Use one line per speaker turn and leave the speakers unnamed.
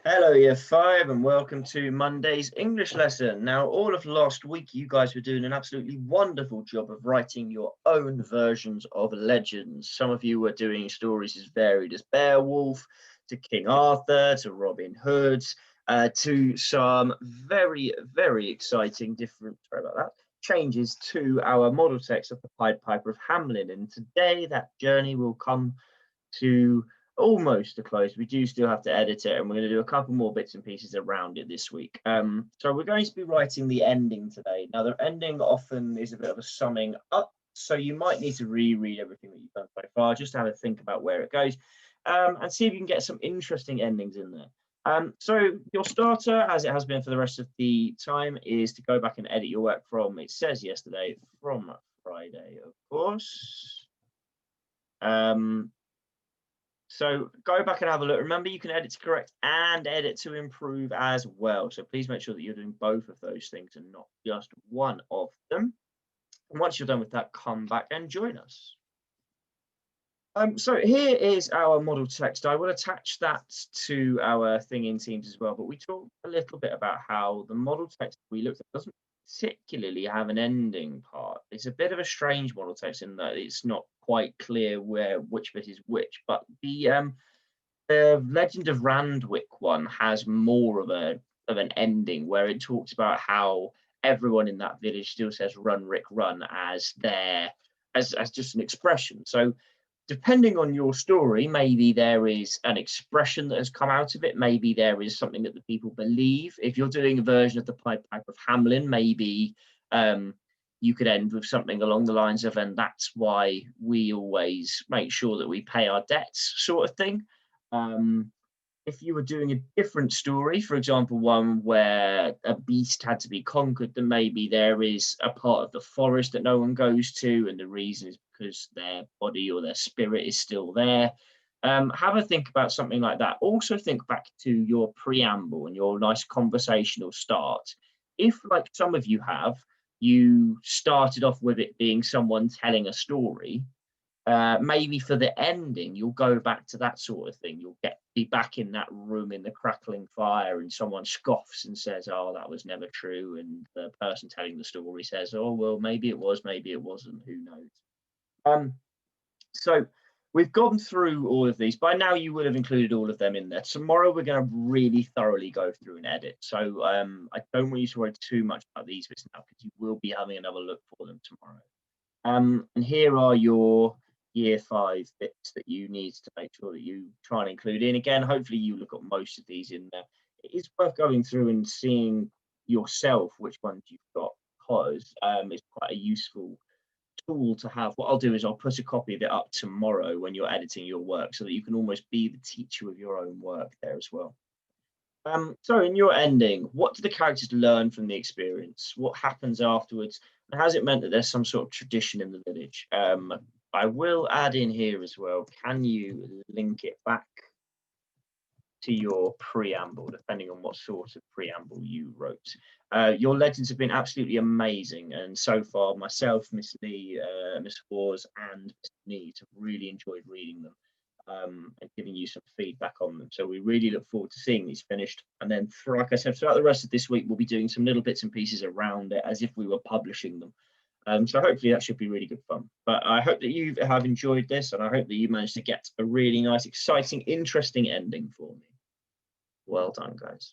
Hello, Year 5, and welcome to Monday's English lesson. Now, all of last week, you guys were doing an absolutely wonderful job of writing your own versions of legends. Some of you were doing stories as varied as Beowulf, to King Arthur, to Robin Hood, to some very, very exciting changes to our model text of the Pied Piper of Hamelin. And today, that journey will come to almost a close. We do still have to edit it, and we're going to do a couple more bits and pieces around it this week. So we're going to be writing the ending today. Now, the ending often is a bit of a summing up, so you might need to reread everything that you've done so far, just to have a think about where it goes, and see if you can get some interesting endings in there. So your starter, as it has been for the rest of the time, is to go back and edit your work from, it says yesterday, from Friday, of course. So go back and have a look. Remember, you can edit to correct and edit to improve as well. So please make sure that you're doing both of those things and not just one of them. And once you're done with that, come back and join us. So here is our model text. I will attach that to our thing in Teams as well, but we talked a little bit about how the model text we looked at doesn't particularly have an ending part. It's a bit of a strange model text in that it's not quite clear which bit is which, but the Legend of Randwick one has more of an ending where it talks about how everyone in that village still says "Run, Rick, run" as just an expression. So depending on your story, maybe there is an expression that has come out of it. Maybe there is something that the people believe. If you're doing a version of the Pied Piper of Hamelin, maybe you could end with something along the lines of, "And that's why we always make sure that we pay our debts," sort of thing. If you were doing a different story, for example, one where a beast had to be conquered, then maybe there is a part of the forest that no one goes to, and the reason is because their body or their spirit is still there. Have a think about something like that. Also think back to your preamble and your nice conversational start. If, like some of you have, you started off with it being someone telling a story, maybe for the ending, you'll go back to that sort of thing. You'll be back in that room in the crackling fire, and someone scoffs and says, "Oh, that was never true." And the person telling the story says, "Oh, well, maybe it was, maybe it wasn't, who knows?" So we've gone through all of these. By now, you would have included all of them in there. Tomorrow, we're going to really thoroughly go through and edit. So I don't want you to worry too much about these bits now, because you will be having another look for them tomorrow. And here are your Year 5 bits that you need to make sure that you try and include in. Again, hopefully you look at most of these in there. It is worth going through and seeing yourself which ones you've got, because it's quite a useful tool to have. What I'll do is I'll put a copy of it up tomorrow when you're editing your work, so that you can almost be the teacher of your own work there as well. So in your ending, what do the characters learn from the experience? What happens afterwards? And has it meant that there's some sort of tradition in the village? I will add in here as well, can you link it back to your preamble, depending on what sort of preamble you wrote? Your legends have been absolutely amazing, and so far myself, Miss Lee, Miss Hawes, and Mr. Needs have really enjoyed reading them and giving you some feedback on them. So we really look forward to seeing these finished, and then like I said, throughout the rest of this week we'll be doing some little bits and pieces around it as if we were publishing them. So hopefully that should be really good fun. But I hope that you have enjoyed this, and I hope that you managed to get a really nice, exciting, interesting ending for me. Well done, guys.